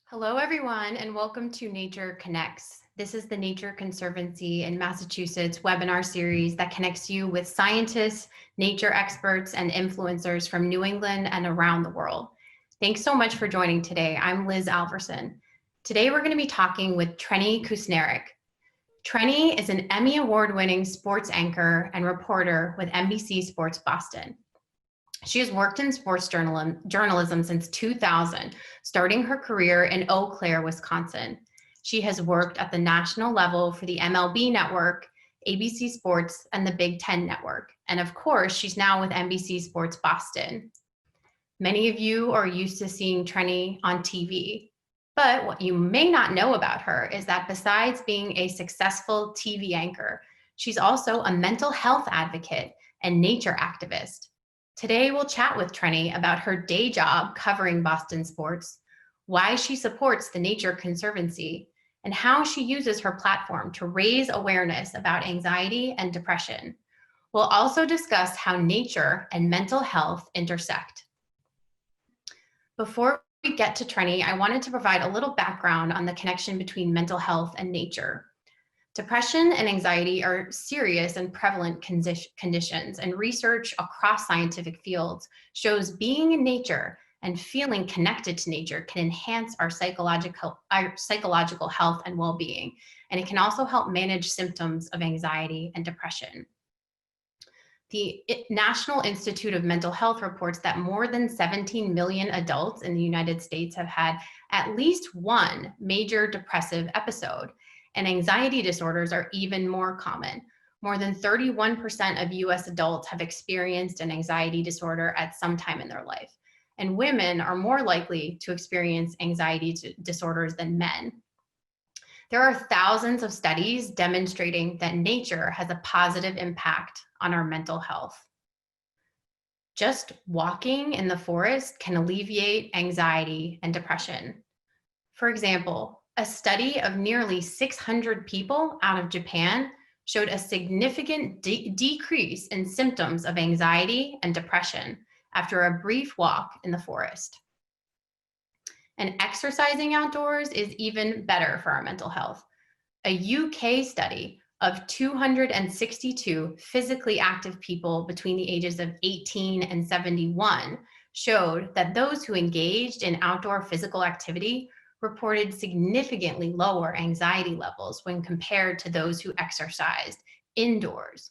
Hello, everyone, and welcome to Nature Connects. This is the Nature Conservancy in Massachusetts webinar series that connects you with scientists, nature experts, and influencers from New England and around the world. Thanks so much for joining today. I'm Liz Alverson. Today, we're going to be talking with Trenni Kusnierek. Trenni is an Emmy Award-winning sports anchor and reporter with NBC Sports Boston. She has worked in sports journalism since 2000, starting her career in Eau Claire, Wisconsin. She has worked at the national level for the MLB Network, ABC Sports, and the Big Ten Network. And of course, she's now with NBC Sports Boston. Many of you are used to seeing Trenni on TV, but what you may not know about her is that besides being a successful TV anchor, she's also a mental health advocate and nature activist. Today, we'll chat with Trenni about her day job covering Boston sports, why she supports the Nature Conservancy, and how she uses her platform to raise awareness about anxiety and depression. We'll also discuss how nature and mental health intersect. Before we get to Trenni, I wanted to provide a little background on the connection between mental health and nature. Depression and anxiety are serious and prevalent conditions, and research across scientific fields shows being in nature and feeling connected to nature can enhance our psychological health and well-being, and it can also help manage symptoms of anxiety and depression. The National Institute of Mental Health reports that more than 17 million adults in the United States have had at least one major depressive episode. And anxiety disorders are even more common. More than 31% of US adults have experienced an anxiety disorder at some time in their life. And women are more likely to experience anxiety disorders than men. There are thousands of studies demonstrating that nature has a positive impact on our mental health. Just walking in the forest can alleviate anxiety and depression. For example, a study of nearly 600 people out of Japan showed a significant decrease in symptoms of anxiety and depression after a brief walk in the forest. And exercising outdoors is even better for our mental health. A UK study of 262 physically active people between the ages of 18 and 71 showed that those who engaged in outdoor physical activity reported significantly lower anxiety levels when compared to those who exercised indoors.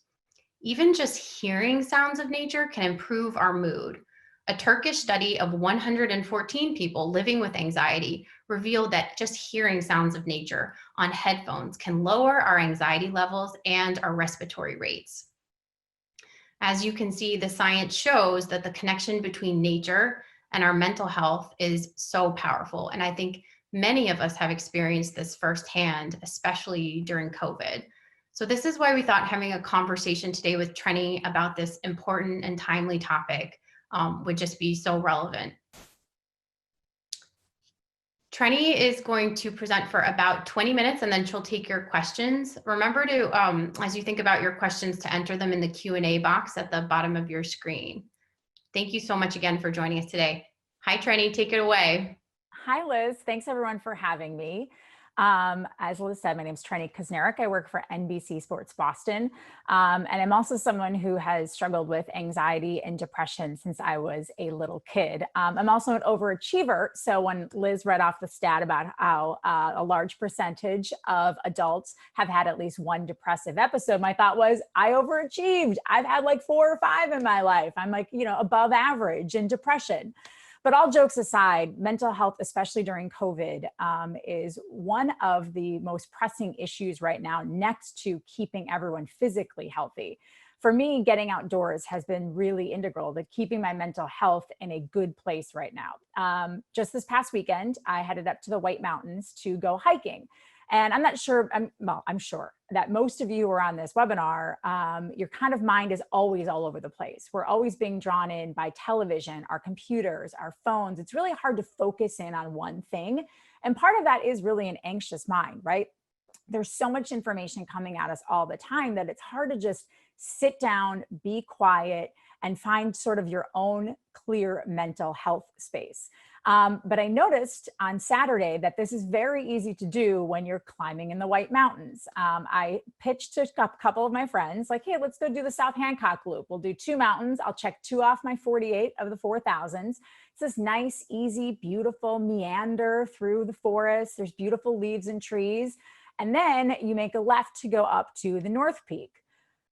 Even just hearing sounds of nature can improve our mood. A Turkish study of 114 people living with anxiety revealed that just hearing sounds of nature on headphones can lower our anxiety levels and our respiratory rates. As you can see, the science shows that the connection between nature and our mental health is so powerful. And I think many of us have experienced this firsthand, especially during COVID. So this is why we thought having a conversation today with Trenni about this important and timely topic would just be so relevant. Trenni is going to present for about 20 minutes and then she'll take your questions. Remember to, as you think about your questions, to enter them in the Q&A box at the bottom of your screen. Thank you so much again for joining us today. Hi, Trenni, take it away. Hi, Liz. Thanks everyone for having me. As Liz said, my name is Trenni Kusnierek. I work for NBC Sports Boston. And I'm also someone who has struggled with anxiety and depression since I was a little kid. I'm also an overachiever. So when Liz read off the stat about how a large percentage of adults have had at least one depressive episode, my thought was, I overachieved. I've had like 4 or 5 in my life. I'm like, above average in depression. But all jokes aside, mental health, especially during COVID, is one of the most pressing issues right now, next to keeping everyone physically healthy. For me, getting outdoors has been really integral to keeping my mental health in a good place right now. Just this past weekend, I headed up to the White Mountains to go hiking. And I'm not sure, I'm sure that most of you who are on this webinar, your kind of mind is always all over the place. We're always being drawn in by television, our computers, our phones. It's really hard to focus in on one thing. And part of that is really an anxious mind, right? There's so much information coming at us all the time that it's hard to just sit down, be quiet, and find sort of your own clear mental health space. But I noticed on Saturday that this is very easy to do when you're climbing in the White Mountains. I pitched to a couple of my friends, like, hey, let's go do the South Hancock Loop. We'll do 2 mountains. I'll check 2 off my 48 of the 4,000s. It's this nice, easy, beautiful meander through the forest. There's beautiful leaves and trees. And then you make a left to go up to the North Peak.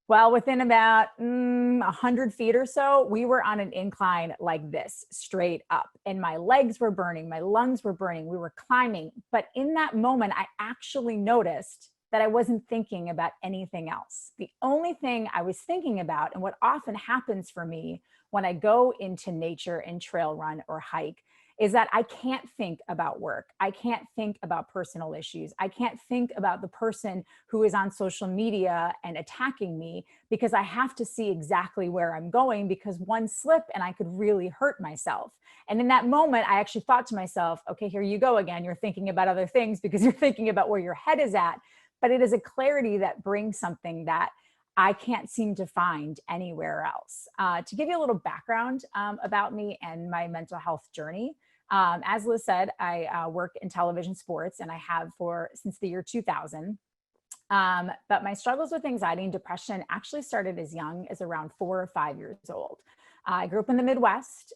Well, within about 100 feet or so, we were on an incline like this, straight up. And my legs were burning, my lungs were burning, we were climbing. But in that moment, I actually noticed that I wasn't thinking about anything else. The only thing I was thinking about, and what often happens for me when I go into nature and trail run or hike, is that I can't think about work. I can't think about personal issues. I can't think about the person who is on social media and attacking me, because I have to see exactly where I'm going, because one slip and I could really hurt myself. And in that moment, I actually thought to myself, okay, here you go again. You're thinking about other things because you're thinking about where your head is at. But it is a clarity that brings something that I can't seem to find anywhere else. To give you a little background about me and my mental health journey, as Liz said, I work in television sports, and I have since the year 2000. But my struggles with anxiety and depression actually started as young as around 4 or 5 years old. I grew up in the Midwest,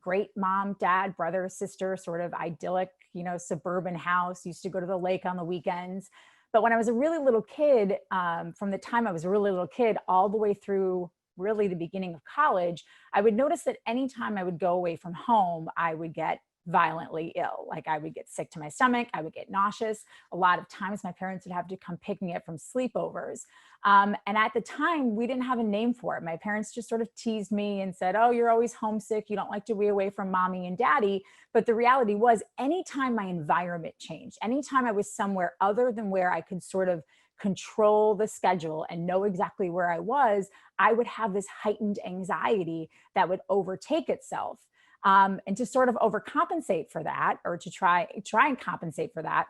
great mom, dad, brother, sister, sort of idyllic, suburban house, used to go to the lake on the weekends. But when I was a really little kid, from the time I was a really little kid all the way through really the beginning of college, I would notice that anytime I would go away from home, I would get violently ill. Like, I would get sick to my stomach, I would get nauseous. A lot of times my parents would have to come pick me up from sleepovers. And at the time, we didn't have a name for it. My parents just sort of teased me and said, oh, you're always homesick. You don't like to be away from mommy and daddy. But the reality was, anytime my environment changed, anytime I was somewhere other than where I could sort of control the schedule and know exactly where I was, I would have this heightened anxiety that would overtake itself. And to sort of overcompensate for that, or to try and compensate for that,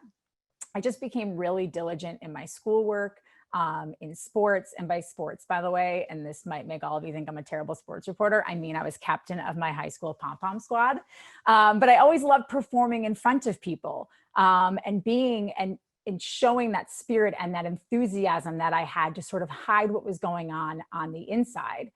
I just became really diligent in my schoolwork, in sports. And by sports, by the way, and this might make all of you think I'm a terrible sports reporter, I mean, I was captain of my high school pom-pom squad. But I always loved performing in front of people, and being and showing that spirit and that enthusiasm that I had to sort of hide what was going on the inside.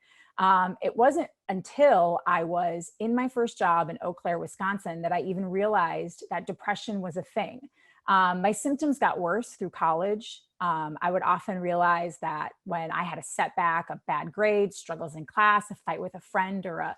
It wasn't until I was in my first job in Eau Claire, Wisconsin, that I even realized that depression was a thing. My symptoms got worse through college. I would often realize that when I had a setback, a bad grade, struggles in class, a fight with a friend or a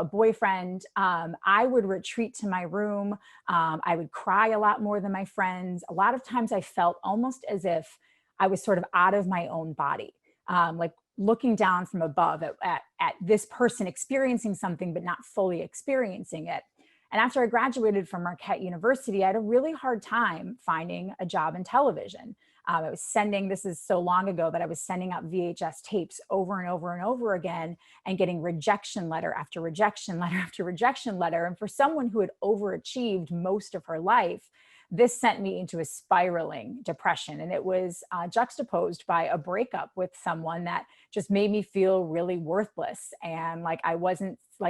boyfriend, I would retreat to my room. I would cry a lot more than my friends. A lot of times I felt almost as if I was sort of out of my own body, like looking down from above at this person experiencing something, but not fully experiencing it. And after I graduated from Marquette University, I had a really hard time finding a job in television. This is so long ago, that I was sending out VHS tapes over and over and over again, and getting rejection letter after rejection letter after rejection letter. And for someone who had overachieved most of her life, this sent me into a spiraling depression. And it was juxtaposed by a breakup with someone that just made me feel really worthless. And like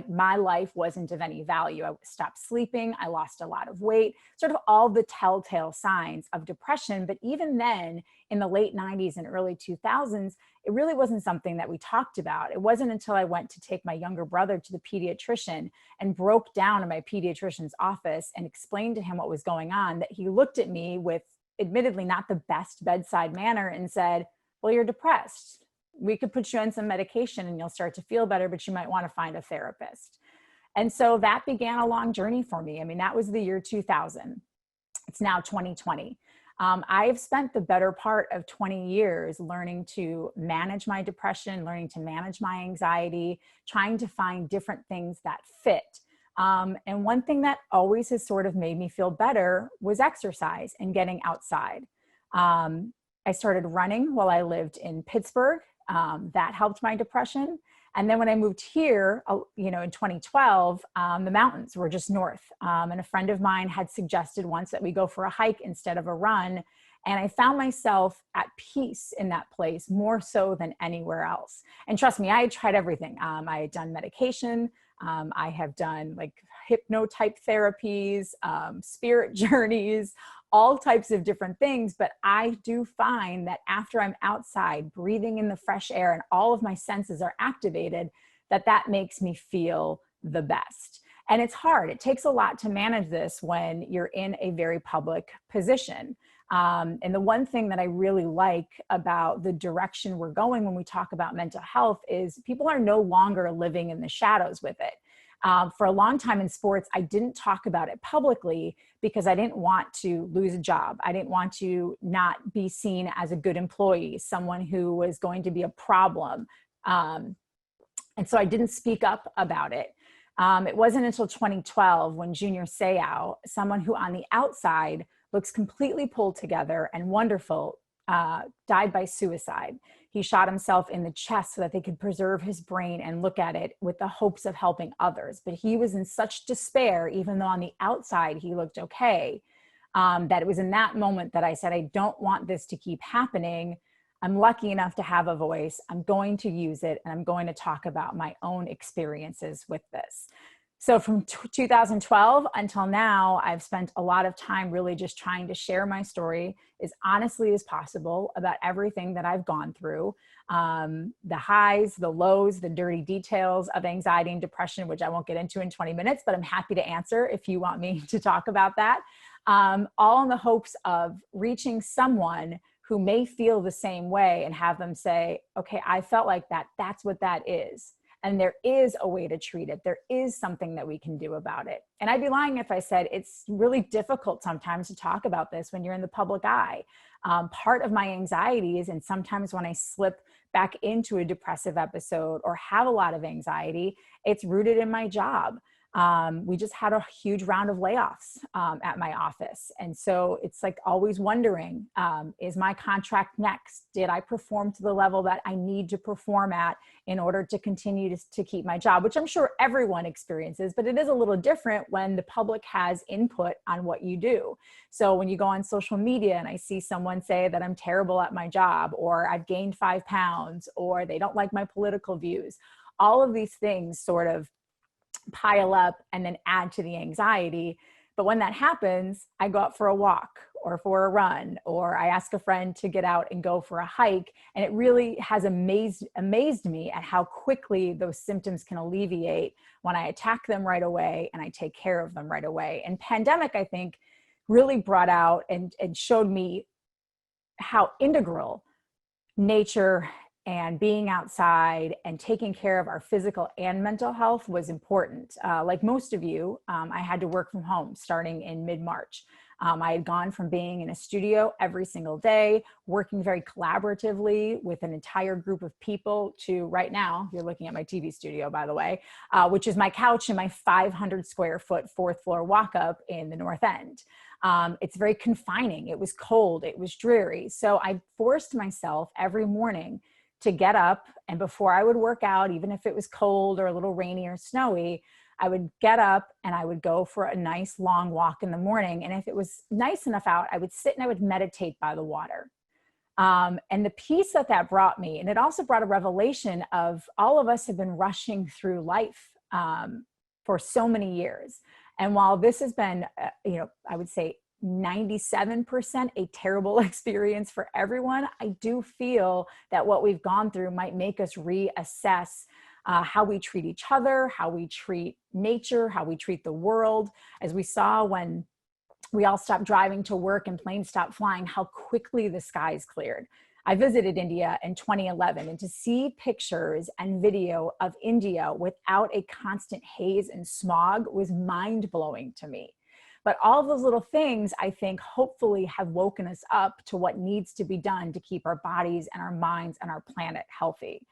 my life wasn't of any value. I stopped sleeping. I lost a lot of weight, sort of all the telltale signs of depression. But even then, in the late 90s and early 2000s, it really wasn't something that we talked about. It wasn't until I went to take my younger brother to the pediatrician and broke down in my pediatrician's office and explained to him what was going on, that he looked at me with admittedly not the best bedside manner and said, well, you're depressed. We could put you on some medication and you'll start to feel better, but you might want to find a therapist. And so that began a long journey for me. I mean, that was the year 2000. It's now 2020. I've spent the better part of 20 years learning to manage my depression, learning to manage my anxiety, trying to find different things that fit. And one thing that always has sort of made me feel better was exercise and getting outside. I started running while I lived in Pittsburgh. That helped my depression. And then when I moved here, in 2012, the mountains were just north. And a friend of mine had suggested once that we go for a hike instead of a run. And I found myself at peace in that place more so than anywhere else. And trust me, I had tried everything. I had done medication. I have done hypnotype therapies, spirit journeys, all types of different things. But I do find that after I'm outside breathing in the fresh air and all of my senses are activated, that makes me feel the best. And it's hard. It takes a lot to manage this when you're in a very public position. And the one thing that I really like about the direction we're going when we talk about mental health is people are no longer living in the shadows with it. For a long time in sports, I didn't talk about it publicly because I didn't want to lose a job. I didn't want to not be seen as a good employee, someone who was going to be a problem. And so I didn't speak up about it. It wasn't until 2012 when Junior Seau, someone who on the outside looks completely pulled together and wonderful, died by suicide. He shot himself in the chest so that they could preserve his brain and look at it with the hopes of helping others. But he was in such despair, even though on the outside he looked okay, that it was in that moment that I said, I don't want this to keep happening. I'm lucky enough to have a voice. I'm going to use it, and I'm going to talk about my own experiences with this. So from 2012 until now, I've spent a lot of time really just trying to share my story as honestly as possible about everything that I've gone through, the highs, the lows, the dirty details of anxiety and depression, which I won't get into in 20 minutes, but I'm happy to answer if you want me to talk about that, all in the hopes of reaching someone who may feel the same way and have them say, okay, I felt like that. That's what that is. And there is a way to treat it. There is something that we can do about it. And I'd be lying if I said it's really difficult sometimes to talk about this when you're in the public eye. Part of my anxiety is, and sometimes when I slip back into a depressive episode or have a lot of anxiety, it's rooted in my job. We just had a huge round of layoffs at my office. And so it's like always wondering, is my contract next? Did I perform to the level that I need to perform at in order to continue to keep my job, which I'm sure everyone experiences, but it is a little different when the public has input on what you do. So when you go on social media and I see someone say that I'm terrible at my job, or I've gained 5 pounds, or they don't like my political views, all of these things sort of pile up and then add to the anxiety. But when that happens, I go out for a walk or for a run, or I ask a friend to get out and go for a hike. And it really has amazed me at how quickly those symptoms can alleviate when I attack them right away and I take care of them right away. And pandemic, I think, really brought out and showed me how integral nature and being outside and taking care of our physical and mental health was important. Like most of you, I had to work from home starting in mid-March. I had gone from being in a studio every single day, working very collaboratively with an entire group of people, to right now, you're looking at my TV studio, by the way, which is my couch and my 500 square foot 4th floor walk up in the North End. It's very confining. It was cold. It was dreary. So I forced myself every morning to get up, and before I would work out, even if it was cold or a little rainy or snowy, I would get up and I would go for a nice long walk in the morning. And if it was nice enough out, I would sit and I would meditate by the water. And the peace that brought me, and it also brought a revelation of all of us have been rushing through life for so many years. And while this has been, I would say 97% a terrible experience for everyone, I do feel that what we've gone through might make us reassess how we treat each other, how we treat nature, how we treat the world. As we saw when we all stopped driving to work and planes stopped flying, how quickly the skies cleared. I visited India in 2011, and to see pictures and video of India without a constant haze and smog was mind-blowing to me. But all of those little things, I think, hopefully have woken us up to what needs to be done to keep our bodies and our minds and our planet healthy.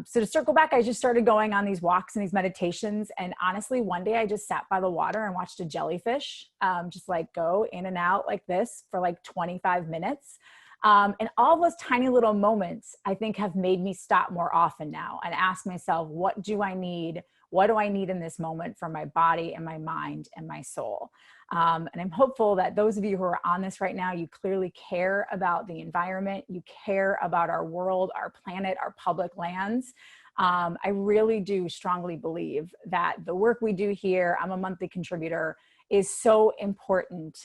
So to circle back, I just started going on these walks and these meditations. And honestly, one day I just sat by the water and watched a jellyfish just like go in and out like this for like 25 minutes. And all those tiny little moments, I think, have made me stop more often now and ask myself, what do I need? What do I need in this moment for my body and my mind and my soul? And I'm hopeful that those of you who are on this right now, you clearly care about the environment, you care about our world, our planet, our public lands. I really do strongly believe that the work we do here, I'm a monthly contributor, is so important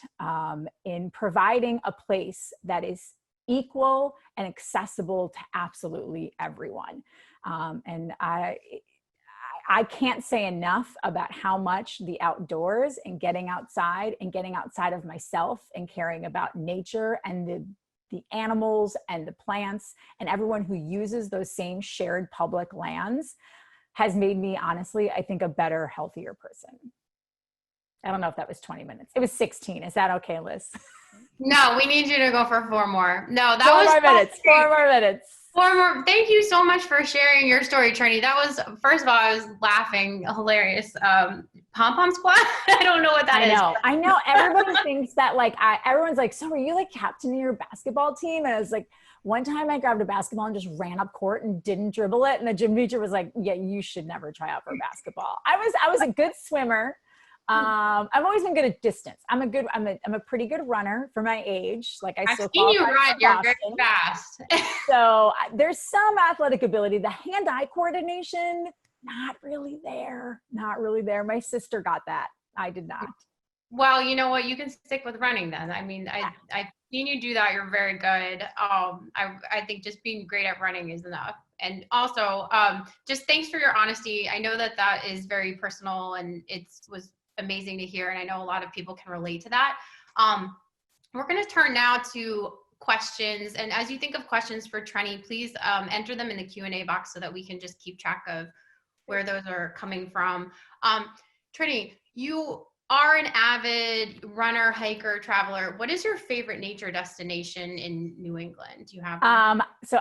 in providing a place that is equal and accessible to absolutely everyone. And I can't say enough about how much the outdoors and getting outside of myself and caring about nature and the animals and the plants and everyone who uses those same shared public lands has made me, honestly, I think, a better, healthier person. I don't know if that was 20 minutes. It was 16. Is that okay, Liz? No, we need you to go for 4 more. No, that Four was more minutes. 4 more minutes. 4 more. Thank you so much for sharing your story, Trenni. That was, first of all, I was laughing, hilarious. Pom-pom squat? I don't know what that is. I know. Everybody thinks that, like, everyone's like, so are you like captain of your basketball team? And I was like, one time I grabbed a basketball and just ran up court and didn't dribble it. And the gym teacher was like, yeah, you should never try out for basketball. I was a good swimmer. I've always been good at distance. I'm a pretty good runner for my age. Like I've seen you run. You're very fast. So there's some athletic ability. The hand-eye coordination, not really there. My sister got that. I did not. Well, you know what? You can stick with running then. I mean, I've seen you do that. You're very good. I think just being great at running is enough. And also, just thanks for your honesty. I know that is very personal, and it was amazing to hear, and I know a lot of people can relate to that. We're going to turn now to questions, and as you think of questions for Trenni, please enter them in the Q&A box so that we can just keep track of where those are coming from. Trenni, you are an avid runner, hiker, traveler. What is your favorite nature destination in New England? Do you have one? So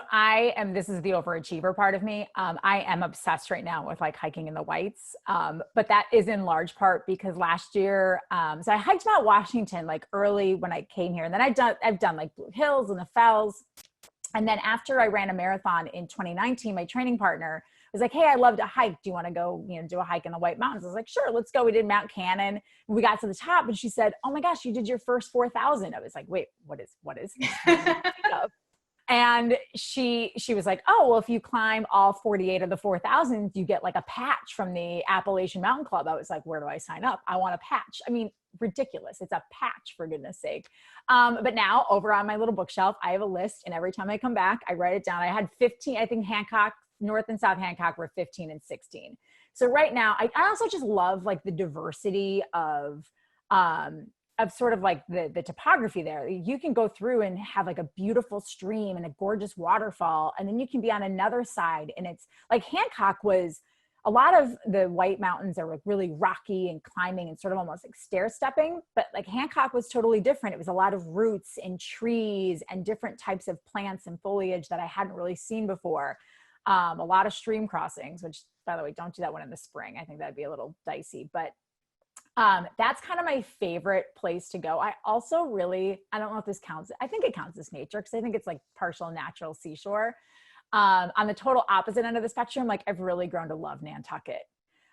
this is the overachiever part of me. I am obsessed right now with like hiking in the Whites. But that is in large part because last year, so I hiked Mount Washington like early when I came here. And then I've done like Blue Hills and the Fells. And then after I ran a marathon in 2019, my training partner was like, hey, I love to hike. Do you want to go, do a hike in the White Mountains? I was like, sure, let's go. We did Mount Cannon. We got to the top and she said, oh my gosh, you did your first 4,000. I was like, wait, what is? And she was like, oh, well, if you climb all 48 of the 4,000, you get like a patch from the Appalachian Mountain Club. I was like, where do I sign up? I want a patch. I mean, ridiculous. It's a patch, for goodness sake. But now over on my little bookshelf, I have a list, and every time I come back, I write it down. I had 15, I think North and South Hancock were 15 and 16. So right now, I also just love like the diversity of sort of like the topography there. You can go through and have like a beautiful stream and a gorgeous waterfall. And then you can be on another side. And it's like Hancock was, a lot of the White Mountains are like really rocky and climbing and sort of almost like stair stepping. But like Hancock was totally different. It was a lot of roots and trees and different types of plants and foliage that I hadn't really seen before. A lot of stream crossings, which, by the way, don't do that one in the spring. I think that'd be a little dicey, but that's kind of my favorite place to go. I also really, I don't know if this counts. I think it counts as nature because I think it's like partial natural seashore. On the total opposite end of the spectrum, like I've really grown to love Nantucket.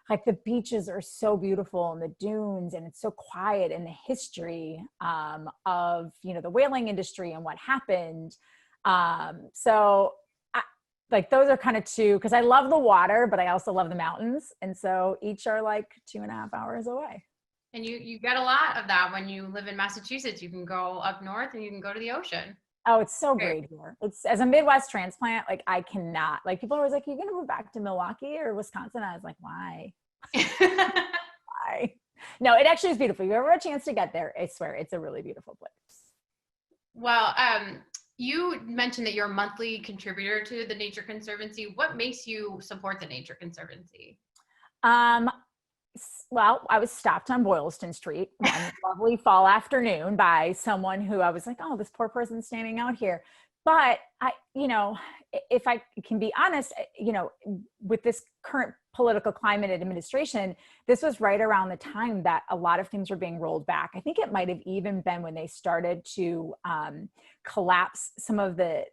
Like the beaches are so beautiful and the dunes, and it's so quiet, and the history of, the whaling industry and what happened. Like those are kind of two, because I love the water, but I also love the mountains. And so each are like 2.5 hours away. And you get a lot of that when you live in Massachusetts. You can go up north and you can go to the ocean. Oh, it's so great here. It's, as a Midwest transplant, like I cannot, like people are always like, are you going to move back to Milwaukee or Wisconsin? I was like, why? Why? No, it actually is beautiful. If you ever have a chance to get there, I swear it's a really beautiful place. Well, you mentioned that you're a monthly contributor to the Nature Conservancy. What makes you support the Nature Conservancy? Well, I was stopped on Boylston Street one lovely fall afternoon by someone who I was like, oh, this poor person's standing out here. But if I can be honest, with this current political climate and administration, this was right around the time that a lot of things were being rolled back. I think it might have even been when they started to collapse some of the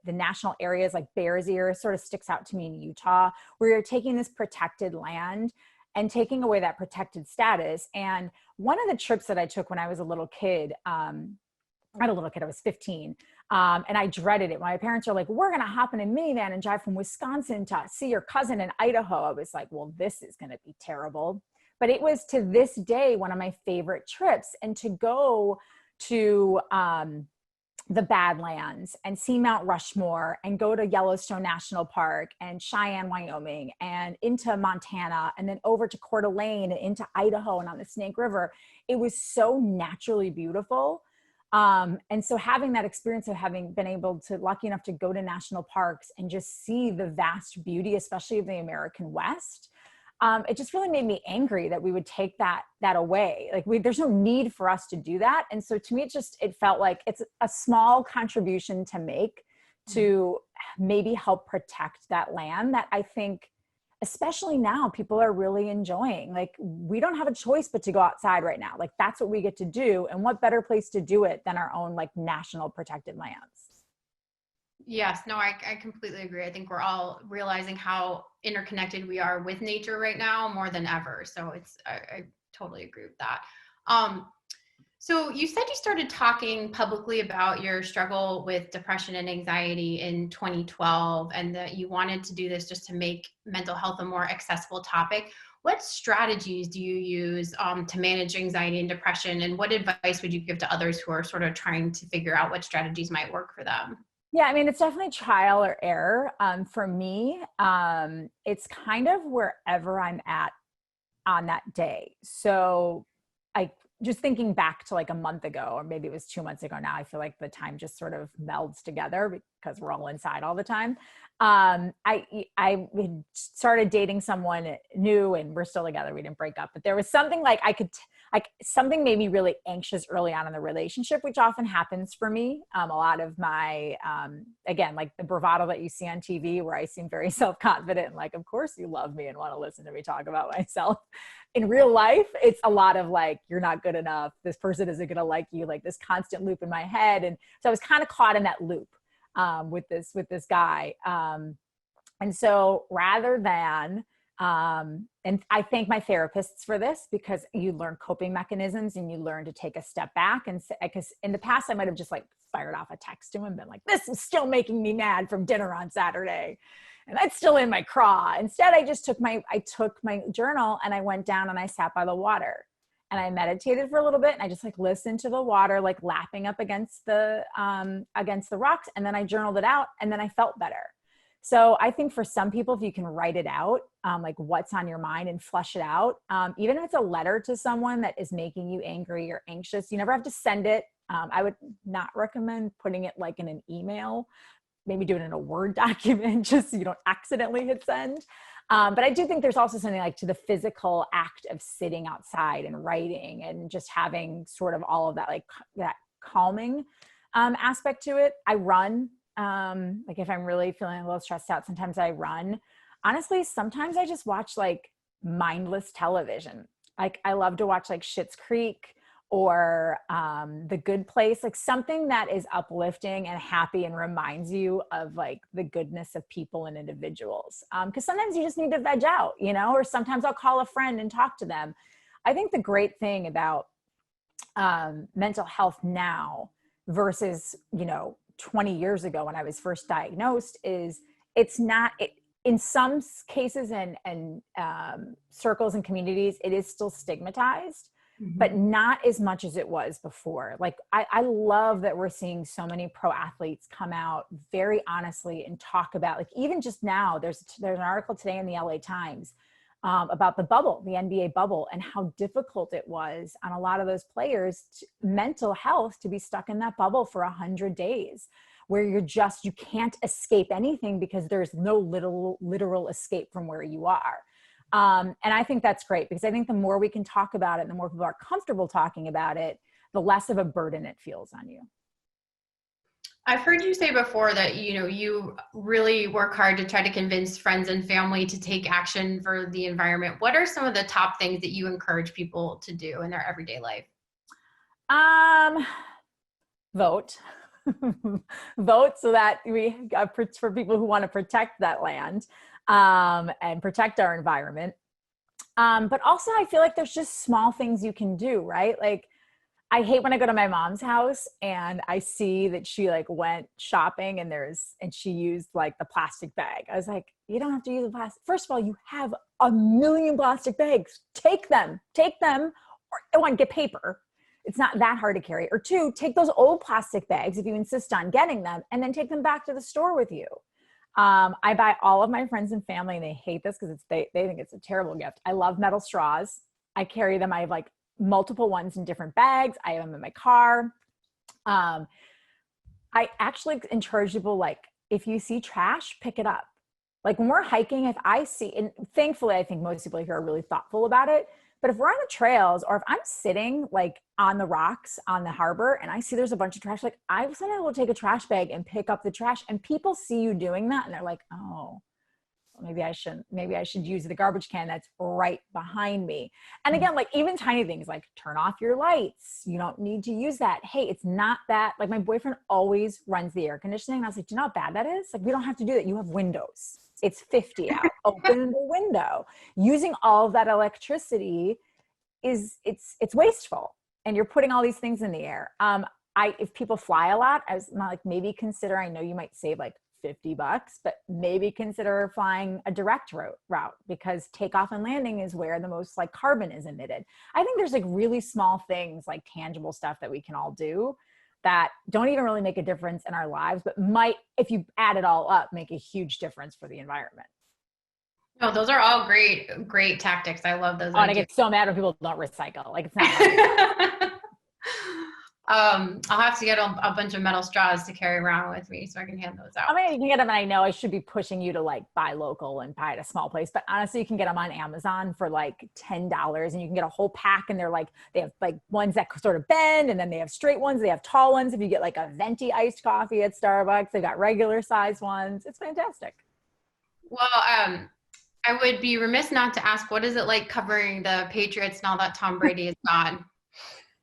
national areas, like Bears Ear sort of sticks out to me in Utah, where you're taking this protected land and taking away that protected status. And one of the trips that I took when I was a little kid, not a little kid, I was 15. And I dreaded it. My parents are like, we're going to hop in a minivan and drive from Wisconsin to see your cousin in Idaho. I was like, well, this is going to be terrible. But it was, to this day, one of my favorite trips. And to go to the Badlands and see Mount Rushmore and go to Yellowstone National Park and Cheyenne, Wyoming, and into Montana, and then over to Coeur d'Alene and into Idaho and on the Snake River, it was so naturally beautiful. And so having that experience of having been able to, lucky enough to go to national parks and just see the vast beauty, especially of the American West, it just really made me angry that we would take that away. Like, there's no need for us to do that. And so to me, it felt like it's a small contribution to make to maybe help protect that land that I think, especially now, people are really enjoying. Like, we don't have a choice but to go outside right now. Like, that's what we get to do. And what better place to do it than our own, like, national protected lands? Yes, no, I completely agree. I think we're all realizing how interconnected we are with nature right now more than ever. So I totally agree with that. So you said you started talking publicly about your struggle with depression and anxiety in 2012, and that you wanted to do this just to make mental health a more accessible topic. What strategies do you use to manage anxiety and depression, and what advice would you give to others who are sort of trying to figure out what strategies might work for them? Yeah, I mean, it's definitely trial or error. For me, it's kind of wherever I'm at on that day. So I just thinking back to like a month ago, or maybe it was 2 months ago now, I feel like the time just sort of melds together because we're all inside all the time. I had started dating someone new and we're still together. We didn't break up, but there was something like something made me really anxious early on in the relationship, which often happens for me. A lot of my, again, like the bravado that you see on TV where I seem very self-confident and like, of course you love me and want to listen to me talk about myself. In real life, it's a lot of like, you're not good enough. This person isn't going to like you, like this constant loop in my head. And so I was kind of caught in that loop with this guy. And so rather than, and I thank my therapists for this, because you learn coping mechanisms and you learn to take a step back. And because in the past I might've just like fired off a text to him and been like, this is still making me mad from dinner on Saturday. And that's still in my craw. Instead, I just took my journal and I went down and I sat by the water and I meditated for a little bit. And I just like listened to the water, like lapping up against the rocks. And then I journaled it out and then I felt better. So I think for some people, if you can write it out, like what's on your mind and flush it out, even if it's a letter to someone that is making you angry or anxious, you never have to send it. I would not recommend putting it like in an email. Maybe do it in a Word document just so you don't accidentally hit send. But I do think there's also something like to the physical act of sitting outside and writing and just having sort of all of that, like that calming aspect to it. I run. Like if I'm really feeling a little stressed out, sometimes I run. Honestly, sometimes I just watch like mindless television. Like I love to watch like Schitt's Creek or The Good Place, like something that is uplifting and happy and reminds you of like the goodness of people and individuals. Because sometimes you just need to veg out, you know, or sometimes I'll call a friend and talk to them. I think the great thing about mental health now versus, 20 years ago when I was first diagnosed is in some cases and circles and communities, it is still stigmatized, but not as much as it was before. Like I love that we're seeing so many pro athletes come out very honestly and talk about, like, even just now, there's an article today in the LA Times about the bubble, the NBA bubble, and how difficult it was on a lot of those players' mental health to be stuck in that bubble for 100 days, where you can't escape anything because there's no literal escape from where you are. And I think that's great, because I think the more we can talk about it, the more people are comfortable talking about it, the less of a burden it feels on you. I've heard you say before that, you really work hard to try to convince friends and family to take action for the environment. What are some of the top things that you encourage people to do in their everyday life? Vote. Vote so that for people who want to protect that land and protect our environment. But also I feel like there's just small things you can do, right? Like, I hate when I go to my mom's house and I see that she like went shopping and she used like the plastic bag. I was like, you don't have to use the plastic. First of all, you have a million plastic bags. Take them, or one, get paper. It's not that hard to carry. Or two, take those old plastic bags if you insist on getting them, and then take them back to the store with you. I buy all of my friends and family, and they hate this because they think it's a terrible gift. I love metal straws. I carry them. I have like multiple ones in different bags. I have them in my car. I actually encourage people, like, if you see trash, pick it up. Like when we're hiking, if I see, and thankfully I think most people here are really thoughtful about it, but if we're on the trails or if I'm sitting like on the rocks on the harbor and I see there's a bunch of trash, like I sometimes will take a trash bag and pick up the trash, and people see you doing that and they're like, oh, maybe I should use the garbage can that's right behind me. And again, like even tiny things like turn off your lights. You don't need to use that. Hey, it's not that, like my boyfriend always runs the air conditioning. And I was like, do you know how bad that is? Like, we don't have to do that. You have windows. It's 50 out. Open the window. Using all of that electricity it's wasteful. And you're putting all these things in the air. If people fly a lot, I was not like, maybe consider, I know you might save like $50, but maybe consider flying a direct route, because takeoff and landing is where the most like carbon is emitted. I think there's like really small things, like tangible stuff that we can all do that don't even really make a difference in our lives, but might, if you add it all up, make a huge difference for the environment. No, those are all great tactics. I love those. Oh, and I get so mad when people don't recycle. Like it's not hard. I'll have to get a bunch of metal straws to carry around with me so I can hand those out. I mean, you can get them, and I know I should be pushing you to like buy local and buy at a small place, but honestly, you can get them on Amazon for like $10, and you can get a whole pack, and they have like ones that sort of bend, and then they have straight ones, they have tall ones. If you get like a venti iced coffee at Starbucks, they got regular size ones. It's fantastic. Well, I would be remiss not to ask, what is it like covering the Patriots now that Tom Brady is gone?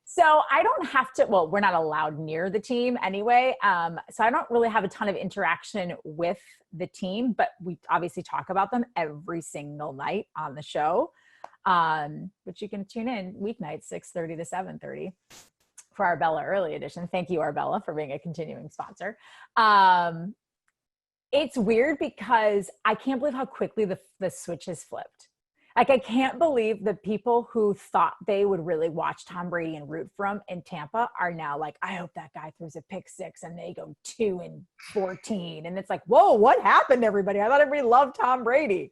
So I don't have to, well, we're not allowed near the team anyway. So I don't really have a ton of interaction with the team, but we obviously talk about them every single night on the show, which you can tune in weeknights, 6:30 to 7:30 for Arbella Early Edition. Thank you, Arbella, for being a continuing sponsor. It's weird because I can't believe how quickly the switch has flipped. Like, I can't believe the people who thought they would really watch Tom Brady and root for him in Tampa are now like, I hope that guy throws a pick six and they go 2-14. And it's like, whoa, what happened, everybody? I thought everybody loved Tom Brady.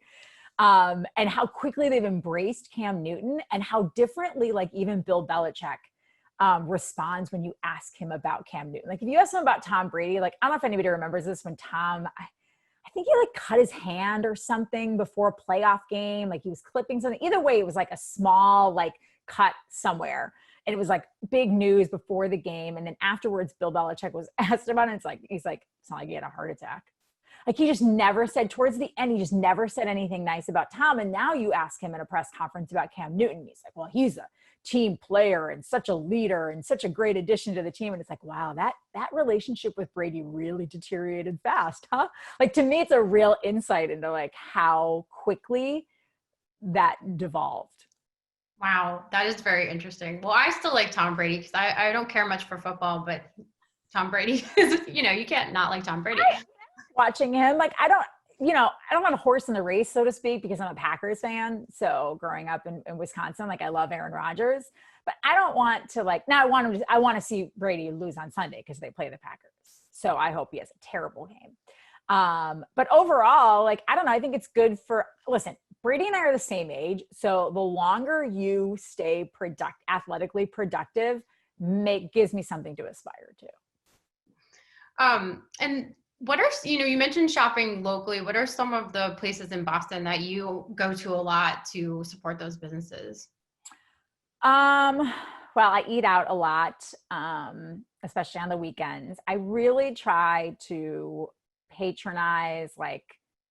And how quickly they've embraced Cam Newton, and how differently, like, even Bill Belichick responds when you ask him about Cam Newton. Like, if you ask him about Tom Brady, like, I don't know if anybody remembers this, when Tom, I think he like cut his hand or something before a playoff game. Like he was clipping something. Either way, it was like a small like cut somewhere. And it was like big news before the game. And then afterwards, Bill Belichick was asked about it. He's like, it's not like he had a heart attack. Like he just never said, towards the end, he just never said anything nice about Tom. And now you ask him in a press conference about Cam Newton. He's like, well, he's a team player and such a leader and such a great addition to the team. And it's like, wow, that relationship with Brady really deteriorated fast, huh? Like, to me, it's a real insight into like how quickly that devolved. Wow, that is very interesting. Well, I still like Tom Brady because I don't care much for football, but Tom Brady is, you can't not like Tom Brady. Watching him, like, I don't want a horse in the race, so to speak, because I'm a Packers fan. So growing up in Wisconsin, like, I love Aaron Rodgers, but I don't want to like, now I want to see Brady lose on Sunday because they play the Packers. So I hope he has a terrible game. But overall, like, I don't know, I think it's good listen, Brady and I are the same age. So the longer you stay athletically productive, gives me something to aspire to. And what are, you mentioned shopping locally. What are some of the places in Boston that you go to a lot to support those businesses? Well, I eat out a lot, especially on the weekends. I really try to patronize like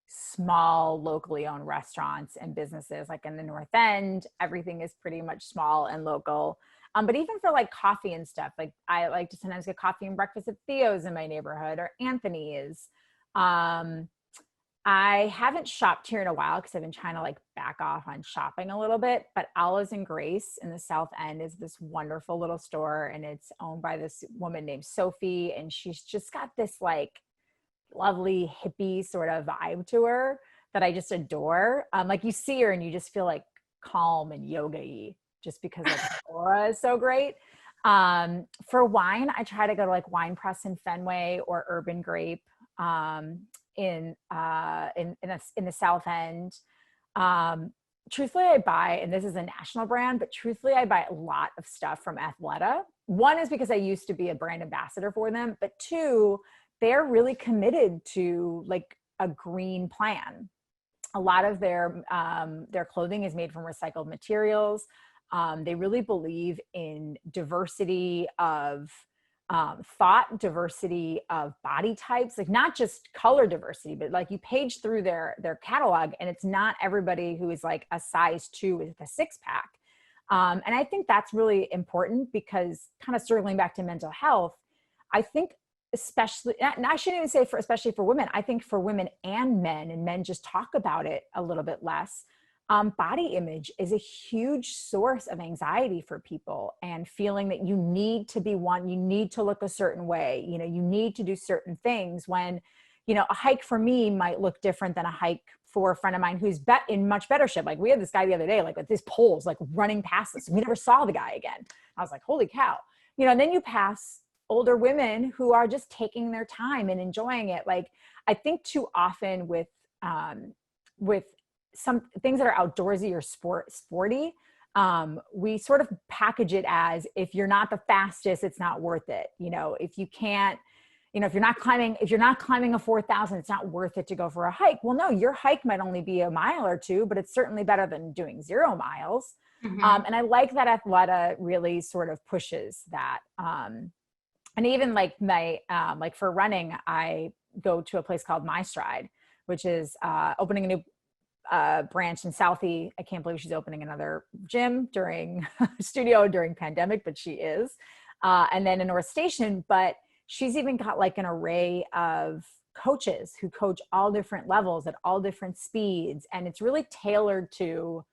small locally owned restaurants and businesses. Like in the North End, everything is pretty much small and local. But even for like coffee and stuff, like I like to sometimes get coffee and breakfast at Theo's in my neighborhood, or Anthony's. I haven't shopped here in a while because I've been trying to like back off on shopping a little bit, but Olives and Grace in the South End is this wonderful little store, and it's owned by this woman named Sophie, and she's just got this like lovely hippie sort of vibe to her that I just adore. Like you see her and you just feel like calm and yoga-y just because like her aura is so great. For wine, I try to go to like Wine Press in Fenway or Urban Grape in the South End. Truthfully, I buy, and this is a national brand, but truthfully, I buy a lot of stuff from Athleta. One is because I used to be a brand ambassador for them, but two, they're really committed to like a green plan. A lot of their clothing is made from recycled materials. They really believe in diversity of thought, diversity of body types, like not just color diversity, but like you page through their catalog and it's not everybody who is like a size 2 with a 6-pack. And I think that's really important because kind of circling back to mental health, I think especially, and I shouldn't even say for, especially for women, I think for women and men just talk about it a little bit less. Body image is a huge source of anxiety for people, and feeling that you need to be one, you need to look a certain way, you know, you need to do certain things when, you know, a hike for me might look different than a hike for a friend of mine who's in much better shape. Like we had this guy the other day, like with his poles, like running past us. We never saw the guy again. I was like, holy cow, you know, and then you pass older women who are just taking their time and enjoying it. Like I think too often with some things that are outdoorsy or sporty, we sort of package it as if you're not the fastest, it's not worth it. You know, if you can't, you know, if you're not climbing a 4,000, it's not worth it to go for a hike. Well, no, your hike might only be a mile or two, but it's certainly better than doing 0 miles. Mm-hmm. And I like that Athleta really sort of pushes that. And even like like for running, I go to a place called My Stride, which is opening a new branch in Southie. I can't believe she's opening another gym studio during pandemic, but she is. And then in North Station, but she's even got like an array of coaches who coach all different levels at all different speeds. And it's really tailored to,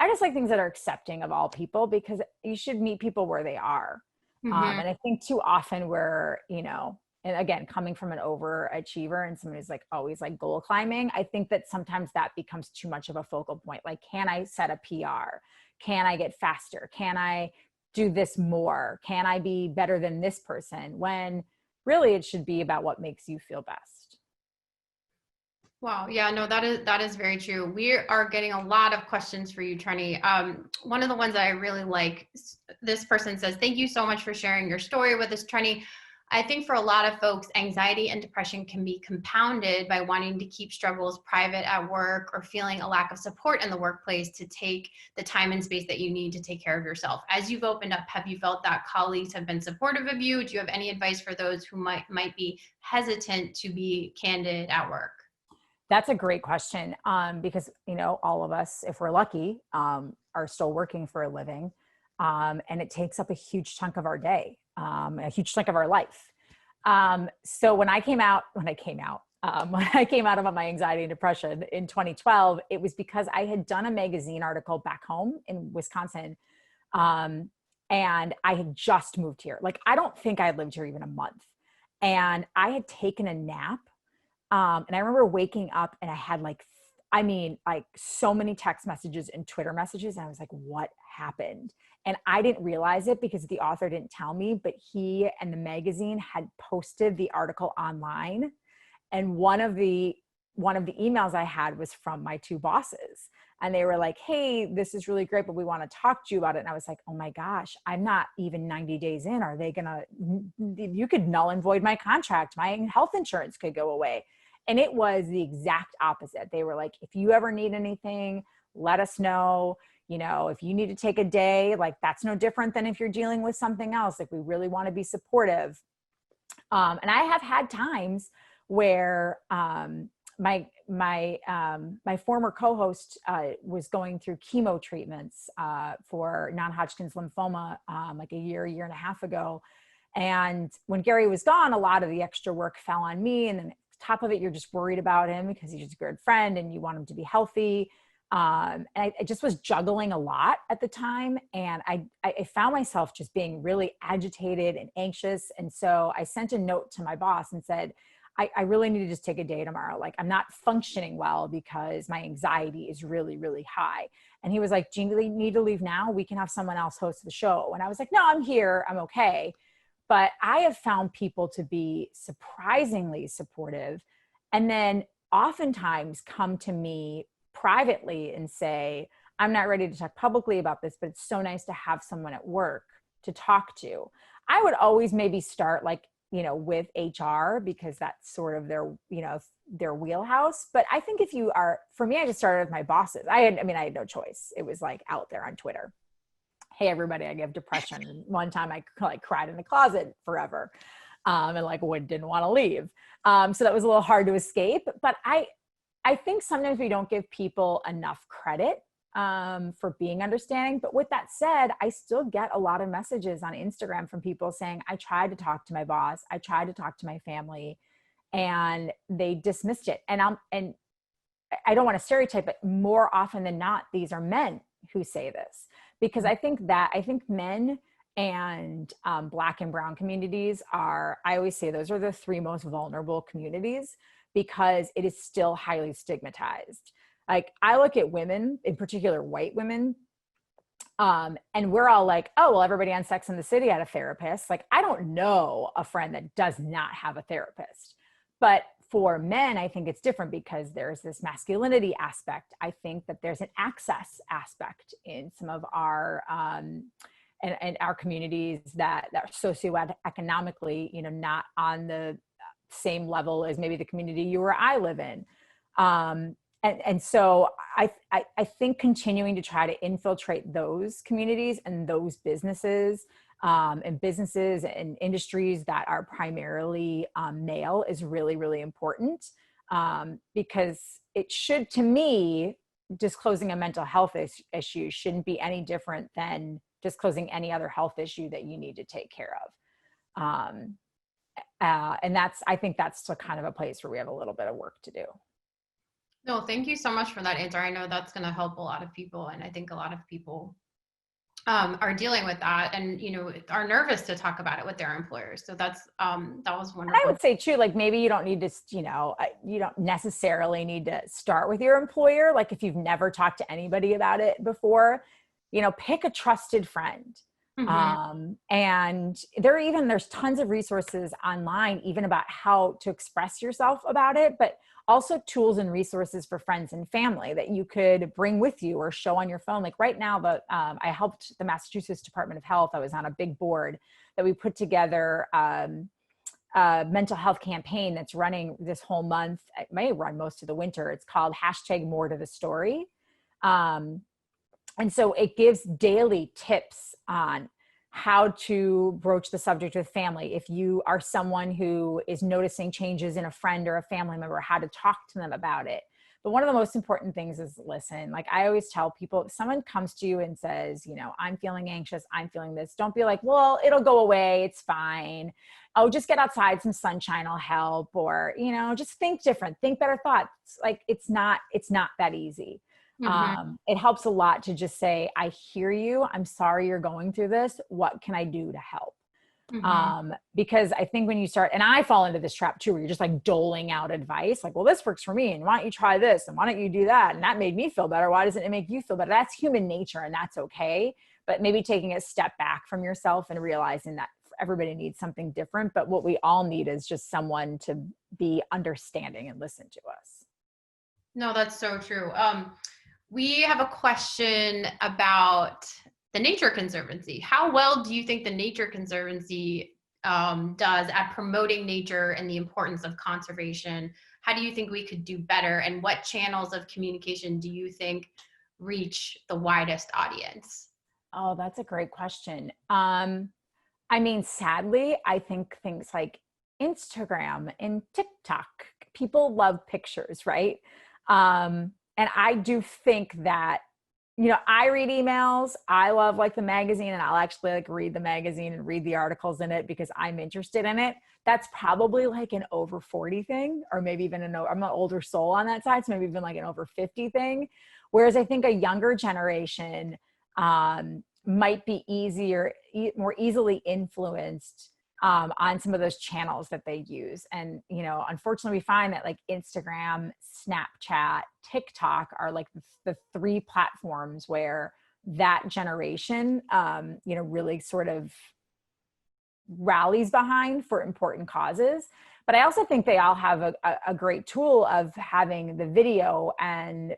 I just like things that are accepting of all people, because you should meet people where they are. Mm-hmm. And I think too often we're, you know, and again, coming from an overachiever and someone who's like always like goal climbing, I think that sometimes that becomes too much of a focal point. Like, can I set a PR? Can I get faster? Can I do this more? Can I be better than this person? When really it should be about what makes you feel best. Wow. Yeah, no, that is very true. We are getting a lot of questions for you, Trenni. One of the ones that I really like, this person says, thank you so much for sharing your story with us, Trenni. I think for a lot of folks, anxiety and depression can be compounded by wanting to keep struggles private at work or feeling a lack of support in the workplace to take the time and space that you need to take care of yourself. As you've opened up, have you felt that colleagues have been supportive of you? Do you have any advice for those who might be hesitant to be candid at work? That's a great question, because, you know, all of us, if we're lucky, are still working for a living, and it takes up a huge chunk of our day, a huge chunk of our life. So when I came out of my anxiety and depression in 2012, it was because I had done a magazine article back home in Wisconsin, and I had just moved here. Like, I don't think I had lived here even a month, and I had taken a nap. And I remember waking up and I had like so many text messages and Twitter messages. And I was like, what happened? And I didn't realize it because the author didn't tell me, but he and the magazine had posted the article online. And one of the emails I had was from my 2 bosses. And they were like, hey, this is really great, but we want to talk to you about it. And I was like, oh my gosh, I'm not even 90 days in. Are they you could null and void my contract. My health insurance could go away. And it was the exact opposite. They were like, if you ever need anything, let us know. You know, if you need to take a day, like that's no different than if you're dealing with something else. Like, we really want to be supportive. And I have had times where my former co-host was going through chemo treatments for non-Hodgkin's lymphoma like a year and a half ago. And when Gary was gone, a lot of the extra work fell on me, and then it top of it, you're just worried about him because he's just a good friend and you want him to be healthy. And I just was juggling a lot at the time. And I found myself just being really agitated and anxious. And so I sent a note to my boss and said, I really need to just take a day tomorrow. Like, I'm not functioning well because my anxiety is really, really high. And he was like, do you need to leave now? We can have someone else host the show. And I was like, no, I'm here. I'm okay. But I have found people to be surprisingly supportive, and then oftentimes come to me privately and say, I'm not ready to talk publicly about this, but it's so nice to have someone at work to talk to. I would always maybe start like, with HR, because that's sort of their wheelhouse. But I think for me, I just started with my bosses. I had no choice. It was like out there on Twitter. Hey, everybody, I have depression. And one time I cried in the closet forever, and didn't want to leave. So that was a little hard to escape. But I think sometimes we don't give people enough credit for being understanding. But with that said, I still get a lot of messages on Instagram from people saying, I tried to talk to my boss, I tried to talk to my family, and they dismissed it. And I don't want to stereotype, but more often than not, these are men who say this, because I think men and Black and brown communities I always say those are the three most vulnerable communities, because it is still highly stigmatized. Like, I look at women, in particular white women, and we're all like, oh, well, everybody on Sex and the City had a therapist. Like, I don't know a friend that does not have a therapist. But for men, I think it's different, because there's this masculinity aspect. I think that there's an access aspect in some of our and our communities that socioeconomically, not on the same level as maybe the community you or I live in. And so I think continuing to try to infiltrate those communities and those businesses and industries that are primarily male is really, really important, because it should, to me, disclosing a mental health issue shouldn't be any different than disclosing any other health issue that you need to take care of. And I think that's kind of a place where we have a little bit of work to do. No, thank you so much for that answer. I know that's going to help a lot of people. And I think a lot of people are dealing with that and, are nervous to talk about it with their employers. So that was wonderful. I would say too, like, maybe you don't need to, you don't necessarily need to start with your employer. Like, if you've never talked to anybody about it before, pick a trusted friend. Mm-hmm. And there's tons of resources online, even about how to express yourself about it, but also tools and resources for friends and family that you could bring with you or show on your phone. Like right now, I helped the Massachusetts Department of Health. I was on a big board that we put together a mental health campaign that's running this whole month. It may run most of the winter. It's called #MoreToTheStory. And so it gives daily tips on how to broach the subject with family. If you are someone who is noticing changes in a friend or a family member, how to talk to them about it. But one of the most important things is listen. Like, I always tell people, if someone comes to you and says, I'm feeling anxious, I'm feeling this, don't be like, well, it'll go away, it's fine. Oh, just get outside, some sunshine will help. Or, just think different, think better thoughts. Like, it's not that easy. Mm-hmm. It helps a lot to just say, I hear you. I'm sorry you're going through this. What can I do to help? Mm-hmm. Because I think when you start, and I fall into this trap too, where you're just like doling out advice, like, well, this works for me, and why don't you try this? And why don't you do that? And that made me feel better. Why doesn't it make you feel better? That's human nature, and that's okay. But maybe taking a step back from yourself and realizing that everybody needs something different. But what we all need is just someone to be understanding and listen to us. No, that's so true. We have a question about the Nature Conservancy. How well do you think the Nature Conservancy does at promoting nature and the importance of conservation? How do you think we could do better? And what channels of communication do you think reach the widest audience? Oh, that's a great question. Sadly, I think things like Instagram and TikTok, people love pictures, right? And I do think that, I read emails. I love like the magazine, and I'll actually like read the magazine and read the articles in it because I'm interested in it. That's probably like an over 40 thing, or maybe even I'm an older soul on that side. So maybe even like an over 50 thing. Whereas I think a younger generation might be more easily influenced on some of those channels that they use. And, unfortunately we find that like Instagram, Snapchat, TikTok are like the three platforms where that generation, really sort of rallies behind for important causes. But I also think they all have a great tool of having the video and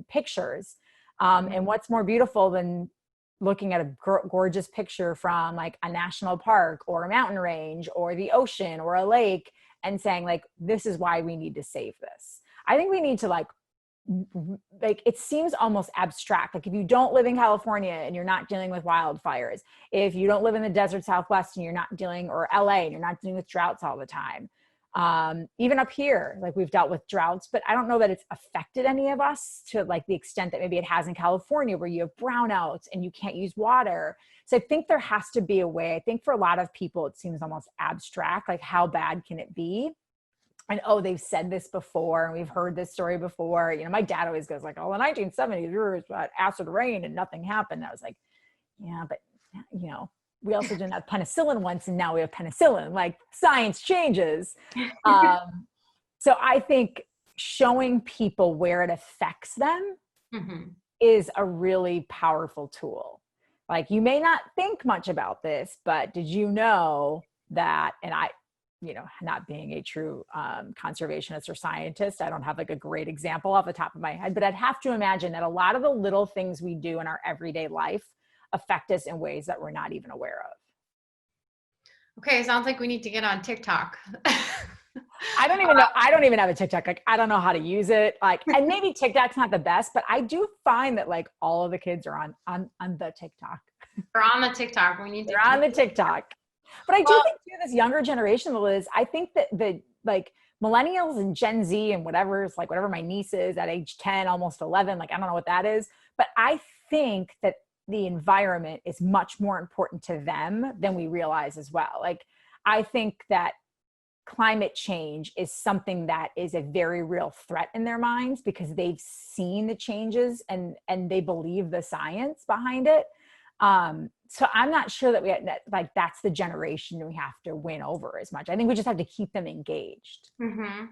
pictures. And what's more beautiful than looking at a gorgeous picture from like a national park or a mountain range or the ocean or a lake and saying like, this is why we need to save this. I think we need to like it seems almost abstract. Like if you don't live in California and you're not dealing with wildfires, if you don't live in the desert Southwest and you're not dealing, or LA and you're not dealing with droughts all the time. Even up here, like we've dealt with droughts, but I don't know that it's affected any of us to like the extent that maybe it has in California, where you have brownouts and you can't use water. So I think there has to be a way. I think for a lot of people, it seems almost abstract. Like how bad can it be? And they've said this before and we've heard this story before. My dad always goes like, the 1970s, we were about acid rain and nothing happened. And I was like, yeah, but we also didn't have penicillin once and now we have penicillin. Like science changes. So I think showing people where it affects them is a really powerful tool. Like you may not think much about this, but did you know that, and I, not being a true conservationist or scientist, I don't have like a great example off the top of my head, but I'd have to imagine that a lot of the little things we do in our everyday life affect us in ways that we're not even aware of. Okay, sounds like we need to get on TikTok. I don't even know. I don't even have a TikTok. Like, I don't know how to use it. Like, and maybe TikTok's not the best, but I do find that like all of the kids are on the TikTok. We're on the TikTok. They're on the TikTok. But I do think too, this younger generation, Liz, I think that the like millennials and Gen Z and whatever my niece is at age 10, almost 11, like I don't know what that is, but I think that the environment is much more important to them than we realize as well. Like I think that climate change is something that is a very real threat in their minds because they've seen the changes and they believe the science behind it. So I'm not sure that that's the generation we have to win over as much. I think we just have to keep them engaged. Mm-hmm.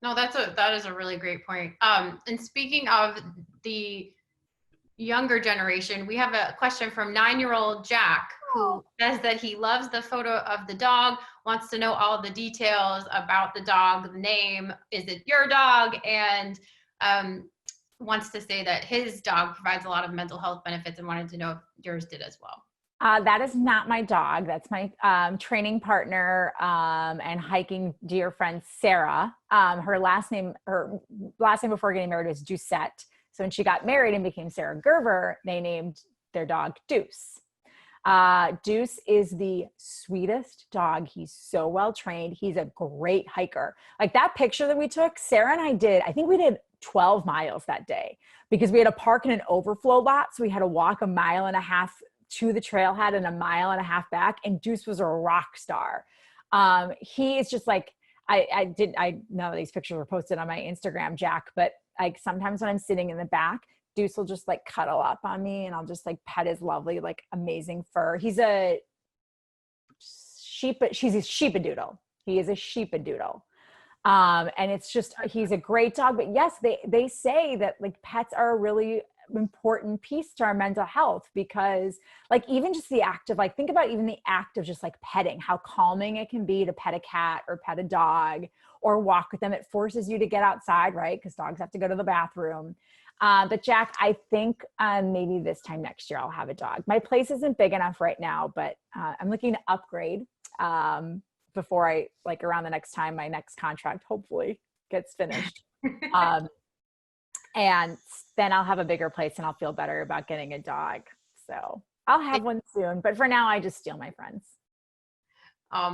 No, that is a really great point. And speaking of the younger generation, we have a question from 9-year-old Jack, who says that he loves the photo of the dog, wants to know all the details about the dog, the name, is it your dog? And wants to say that his dog provides a lot of mental health benefits and wanted to know if yours did as well. That is not my dog. That's my training partner and hiking dear friend, Sarah. Her last name before getting married was Doucette. So when she got married and became Sarah Gerber, they named their dog Deuce. Deuce is the sweetest dog. He's so well trained. He's a great hiker. Like that picture that we took, Sarah and I think we did 12 miles that day because we had a park in an overflow lot. So we had to walk 1.5 miles to the trailhead and 1.5 miles back. And Deuce was a rock star. He is just like, I know these pictures were posted on my Instagram, Jack, but like sometimes when I'm sitting in the back, Deuce will just like cuddle up on me and I'll just like pet his lovely, like amazing fur. He's a sheepadoodle. He is a sheepadoodle. And it's just, he's a great dog, but yes, they say that like pets are a really important piece to our mental health because like even just the act of like, think about even the act of just like petting, how calming it can be to pet a cat or pet a dog or walk with them. It forces you to get outside, right? Because dogs have to go to the bathroom. But Jack, I think maybe this time next year I'll have a dog. My place isn't big enough right now, but I'm looking to upgrade before I like around the next time my next contract hopefully gets finished. And then I'll have a bigger place and I'll feel better about getting a dog. So I'll have one soon, but for now I just steal my friends.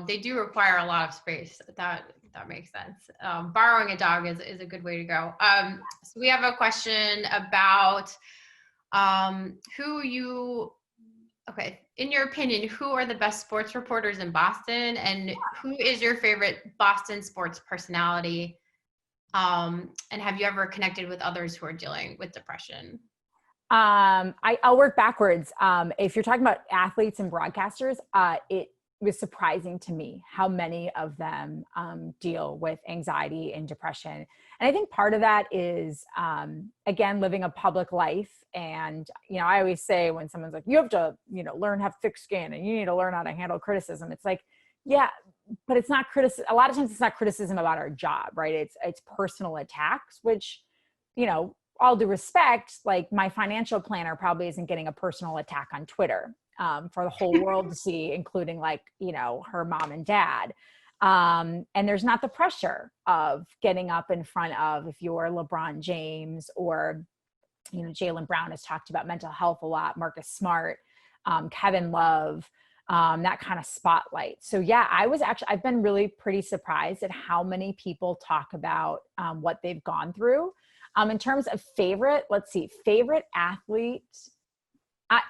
They do require a lot of space. That makes sense. Borrowing a dog is a good way to go. So we have a question about Okay, in your opinion, who are the best sports reporters in Boston, and who is your favorite Boston sports personality? And have you ever connected with others who are dealing with depression? I'll work backwards. If you're talking about athletes and broadcasters, it was surprising to me how many of them deal with anxiety and depression. And I think part of that is, again, living a public life. And, I always say when someone's like, you have to, learn how to have thick skin and you need to learn how to handle criticism. It's like, yeah, but it's not criticism. A lot of times it's not criticism about our job, right? It's personal attacks, which, all due respect, like my financial planner probably isn't getting a personal attack on Twitter for the whole world to see, including her mom and dad. And there's not the pressure of getting up in front of, if you're LeBron James or, Jaylen Brown has talked about mental health a lot, Marcus Smart, Kevin Love, that kind of spotlight. So yeah, I've been really pretty surprised at how many people talk about what they've gone through. In terms of favorite athlete,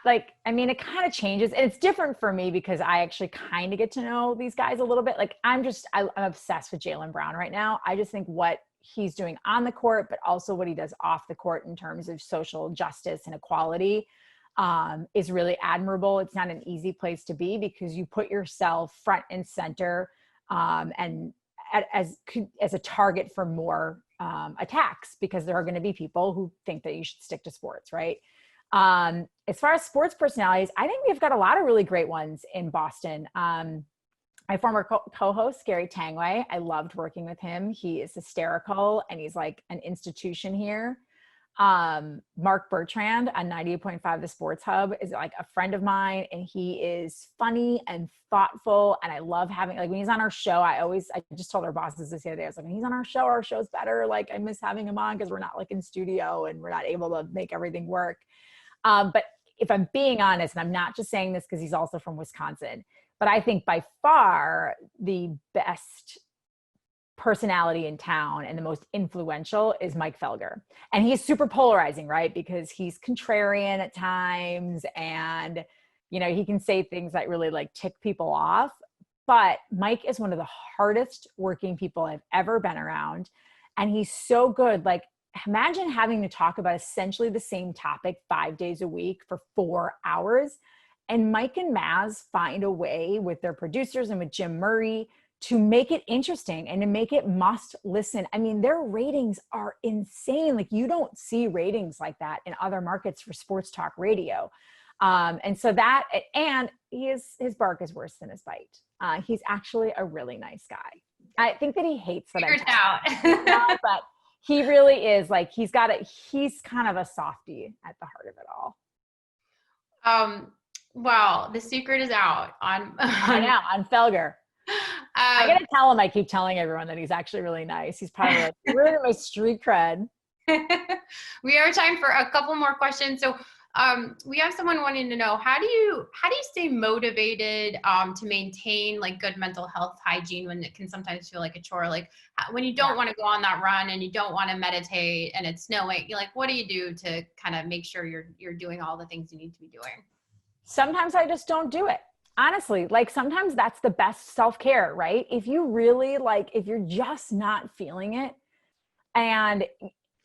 it kind of changes, and it's different for me because I actually kind of get to know these guys a little bit. Like I'm obsessed with Jaylen Brown right now. I just think what he's doing on the court, but also what he does off the court in terms of social justice and equality, is really admirable. It's not an easy place to be because you put yourself front and center, and as a target for more attacks, because there are going to be people who think that you should stick to sports, right? As far as sports personalities, I think we've got a lot of really great ones in Boston. My former co-host, Gary Tangway, I loved working with him. He is hysterical and he's like an institution here. Mark Bertrand on 98.5 The Sports Hub is like a friend of mine, and he is funny and thoughtful. And I love having, like, when he's on our show, I just told our bosses this the other day, I was like, when he's on our show's better. Like, I miss having him on because we're not like in studio and we're not able to make everything work. But if I'm being honest, and I'm not just saying this because he's also from Wisconsin, but I think by far the best personality in town and the most influential is Mike Felger. And he's super polarizing, right? Because he's contrarian at times and, he can say things that really like tick people off. But Mike is one of the hardest working people I've ever been around. And he's so good. Like, imagine having to talk about essentially the same topic 5 days a week for 4 hours. And Mike and Maz find a way with their producers and with Jim Murray to make it interesting and to make it must listen. I mean, their ratings are insane. Like, you don't see ratings like that in other markets for sports talk radio. And his bark is worse than his bite. He's actually a really nice guy. I think that he hates that. Figures out. But he really is, like, he's kind of a softie at the heart of it all. Well, the secret is out on Felger. I gotta tell him, I keep telling everyone that he's actually really nice. He's probably like, ruining my street cred. We have time for a couple more questions. So we have someone wanting to know, how do you stay motivated to maintain like good mental health hygiene when it can sometimes feel like a chore? Like when you don't want to go on that run and you don't want to meditate and it's snowing, you're like, what do you do to kind of make sure you're doing all the things you need to be doing? Sometimes I just don't do it. Honestly, like sometimes that's the best self-care, right? If you really if you're just not feeling it. And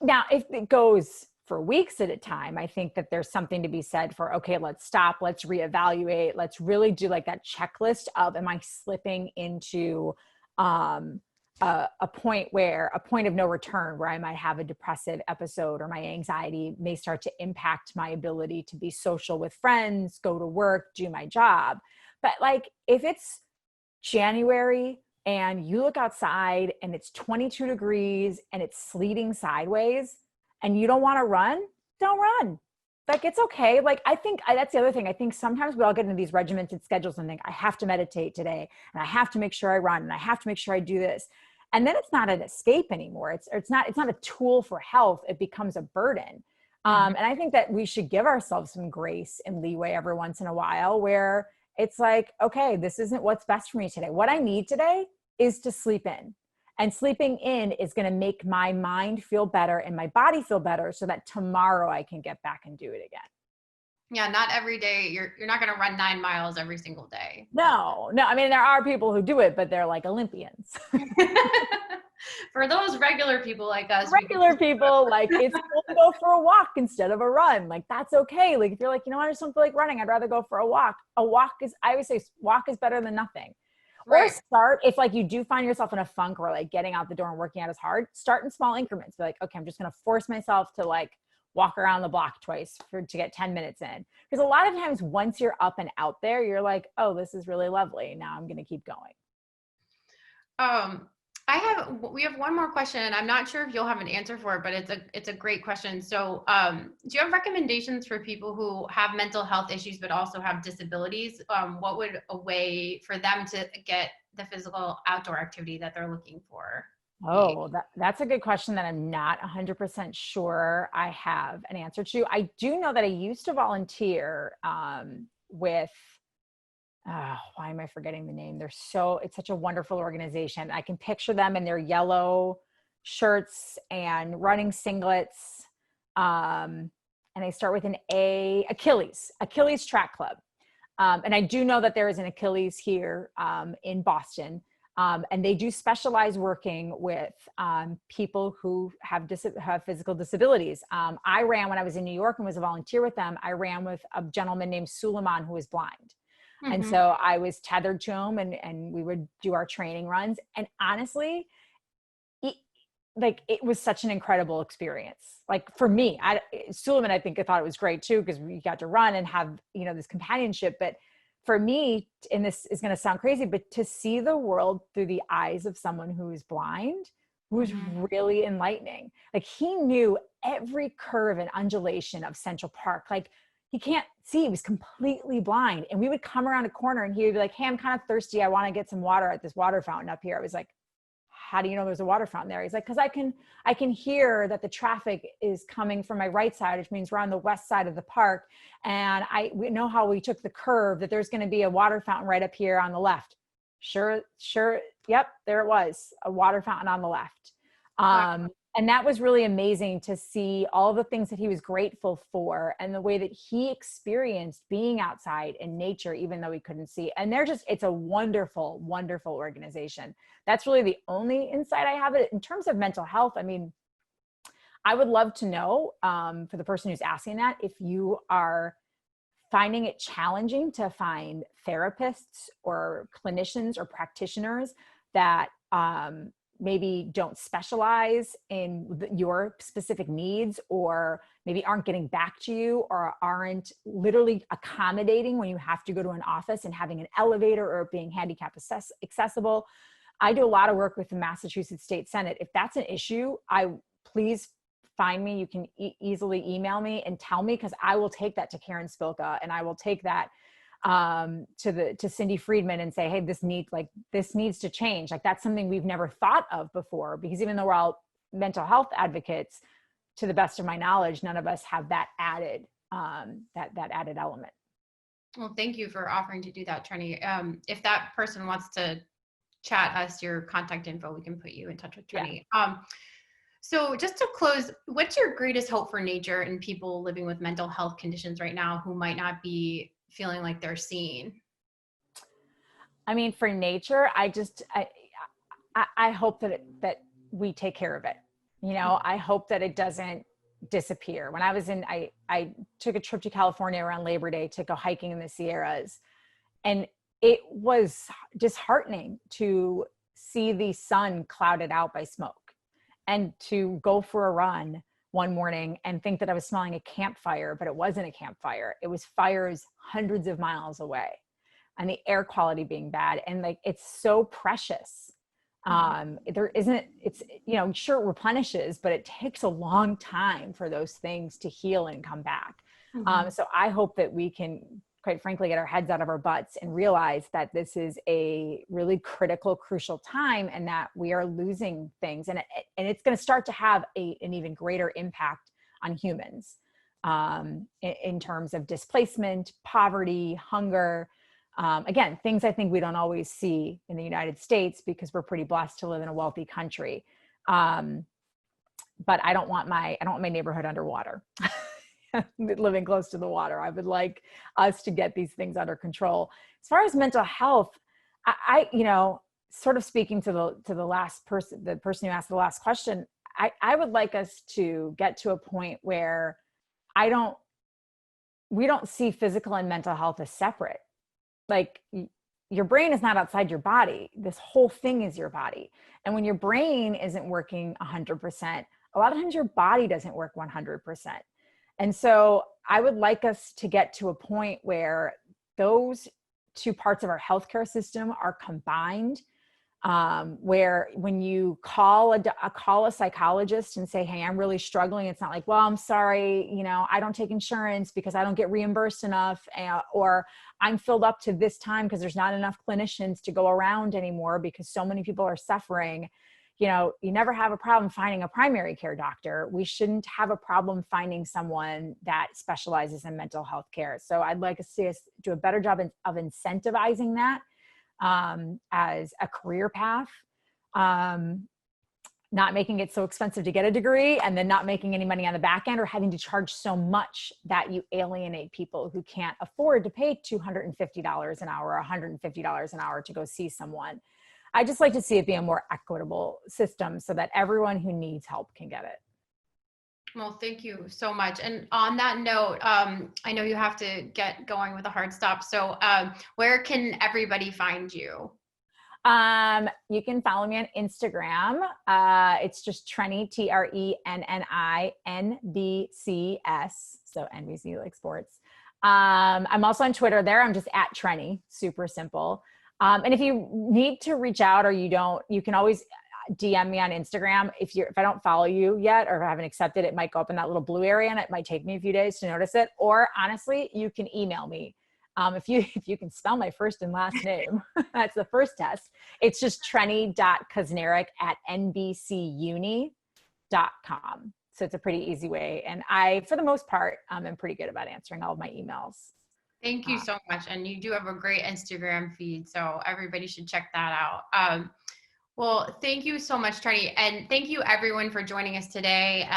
now if it goes for weeks at a time, I think that there's something to be said for, okay, let's stop, let's reevaluate, let's really do like that checklist of, am I slipping into a point of no return where I might have a depressive episode, or my anxiety may start to impact my ability to be social with friends, go to work, do my job. But like, if it's January and you look outside and it's 22 degrees and it's sleeting sideways and you don't want to run, don't run. Like, it's okay. Like, I think that's the other thing. I think sometimes we all get into these regimented schedules and think, I have to meditate today and I have to make sure I run and I have to make sure I do this. And then it's not an escape anymore. It's not a tool for health. It becomes a burden. And I think that we should give ourselves some grace and leeway every once in a while where it's like, okay, this isn't what's best for me today. What I need today is to sleep in. And sleeping in is going to make my mind feel better and my body feel better so that tomorrow I can get back and do it again. Yeah, not every day. You're not going to run 9 miles every single day. No. I mean, there are people who do it, but they're like Olympians. For those regular people like us, Regular people, like, it's cool to go for a walk instead of a run. Like, that's okay. Like, if you're like, you know what, I just don't feel like running, I'd rather go for a walk. I always say walk is better than nothing. Or right. start, if like you do find yourself in a funk or like getting out the door and working out is hard, start in small increments. Be like, okay, I'm just going to force myself to like walk around the block twice to get 10 minutes in. Because a lot of times once you're up and out there, you're like, oh, this is really lovely. Now I'm going to keep going. We have one more question, and I'm not sure if you'll have an answer for it, but it's a great question. So, do you have recommendations for people who have mental health issues but also have disabilities? What would a way for them to get the physical outdoor activity that they're looking for be? Oh, that's a good question that I'm not 100% sure I have an answer to. I do know that I used to volunteer with why am I forgetting the name? It's such a wonderful organization. I can picture them in their yellow shirts and running singlets. And they start with an Achilles Track Club. And I do know that there is an Achilles here in Boston. And they do specialize working with people who have physical disabilities. I ran when I was in New York and was a volunteer with them. I ran with a gentleman named Suleiman who was blind. Mm-hmm. And so I was tethered to him and we would do our training runs. And honestly, it was such an incredible experience. Like for me, Suleiman, I think I thought it was great too, because we got to run and have, this companionship. But for me, and this is going to sound crazy, but to see the world through the eyes of someone who is blind was really enlightening. Like he knew every curve and undulation of Central Park. Like he can't see, he was completely blind. And we would come around a corner and he would be like, hey, I'm kind of thirsty. I want to get some water at this water fountain up here. I was like, how do you know there's a water fountain there? He's like, because I can hear that the traffic is coming from my right side, which means we're on the west side of the park. And we know how we took the curve that there's going to be a water fountain right up here on the left. Sure. Yep. There it was, a water fountain on the left. Wow. And that was really amazing to see all the things that he was grateful for and the way that he experienced being outside in nature, even though he couldn't see. And it's a wonderful, wonderful organization. That's really the only insight I have. In terms of mental health, I mean, I would love to know for the person who's asking that, if you are finding it challenging to find therapists or clinicians or practitioners that maybe don't specialize in your specific needs, or maybe aren't getting back to you, or aren't literally accommodating when you have to go to an office and having an elevator or being handicap accessible. I do a lot of work with the Massachusetts State Senate. If that's an issue, please find me. You can easily email me and tell me, because I will take that to Karen Spilka, and I will take that to Cindy Friedman and say, hey, this needs to change. Like that's something we've never thought of before, because even though we're all mental health advocates, to the best of my knowledge, none of us have that added element. Well, thank you for offering to do that, Trenni. If that person wants to chat us your contact info, we can put you in touch with Trenni. Yeah. So just to close, what's your greatest hope for nature and people living with mental health conditions right now who might not be feeling like they're seen? I mean, for nature, I hope that we take care of it. I hope that it doesn't disappear. When I took a trip to California around Labor Day to go hiking in the Sierras, and it was disheartening to see the sun clouded out by smoke, and to go for a run one morning and think that I was smelling a campfire, but it wasn't a campfire. It was fires hundreds of miles away, and the air quality being bad. And like, it's so precious. Sure, it replenishes, but it takes a long time for those things to heal and come back. So I hope that we can, quite frankly, get our heads out of our butts and realize that this is a really critical, crucial time, and that we are losing things, and it's going to start to have an even greater impact on humans in terms of displacement, poverty, hunger. Again, things I think we don't always see in the United States because we're pretty blessed to live in a wealthy country. But I don't want my neighborhood underwater. Living close to the water. I would like us to get these things under control. As far as mental health, you know, sort of speaking to the last person, the person who asked the last question, I would like us to get to a point where we don't see physical and mental health as separate. Like, your brain is not outside your body. This whole thing is your body. And when your brain isn't working 100%, a lot of times your body doesn't work 100%. And so I would like us to get to a point where those two parts of our healthcare system are combined, where when you call a psychologist and say, hey, I'm really struggling, it's not like, well, I'm sorry, you know, I don't take insurance because I don't get reimbursed enough, or I'm filled up to this time because there's not enough clinicians to go around anymore because so many people are suffering. You know, you never have a problem finding a primary care doctor. We shouldn't have a problem finding someone that specializes in mental health care. So I'd like to see us do a better job of incentivizing that as a career path, not making it so expensive to get a degree and then not making any money on the back end, or having to charge so much that you alienate people who can't afford to pay $250 an hour or $150 an hour to go see someone. I just like to see it be a more equitable system so that everyone who needs help can get it. Well, thank you so much. And on that note, I know you have to get going with a hard stop. So where can everybody find you? You can follow me on Instagram. It's just Trenni, TRENNI NBCS. So NBC like sports. I'm also on Twitter there. I'm just at Trenni, super simple. And if you need to reach out or you can always DM me on Instagram. If I don't follow you yet, or if I haven't accepted, it might go up in that little blue area and it might take me a few days to notice it. Or honestly, you can email me. If you can spell my first and last name, that's the first test. It's just trenni.kusnierek@nbcuni.com. So it's a pretty easy way. And I, for the most part, am pretty good about answering all of my emails. Thank you so much. And you do have a great Instagram feed, so everybody should check that out. Well, thank you so much, Trenni. And thank you everyone for joining us today,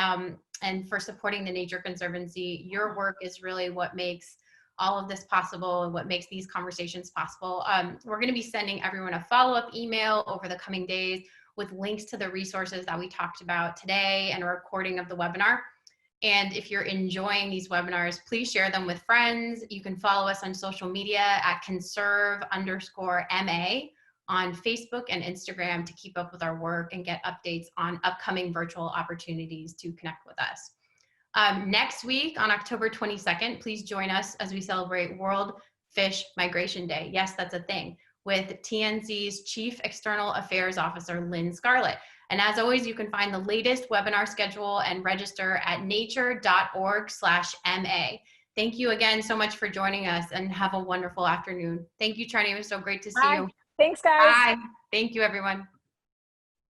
and for supporting the Nature Conservancy. Your work is really what makes all of this possible and what makes these conversations possible. We're going to be sending everyone a follow-up email over the coming days with links to the resources that we talked about today and a recording of the webinar. And if you're enjoying these webinars, please share them with friends. You can follow us on social media at conserve_MA on Facebook and Instagram to keep up with our work and get updates on upcoming virtual opportunities to connect with us. Next week on October 22nd, please join us as we celebrate World Fish Migration Day. Yes, that's a thing, with TNC's Chief External Affairs Officer, Lynn Scarlett. And as always, you can find the latest webinar schedule and register at nature.org/MA. Thank you again so much for joining us, and have a wonderful afternoon. Thank you, Trenni. It was so great to see you. Thanks, guys. Bye. Thank you, everyone.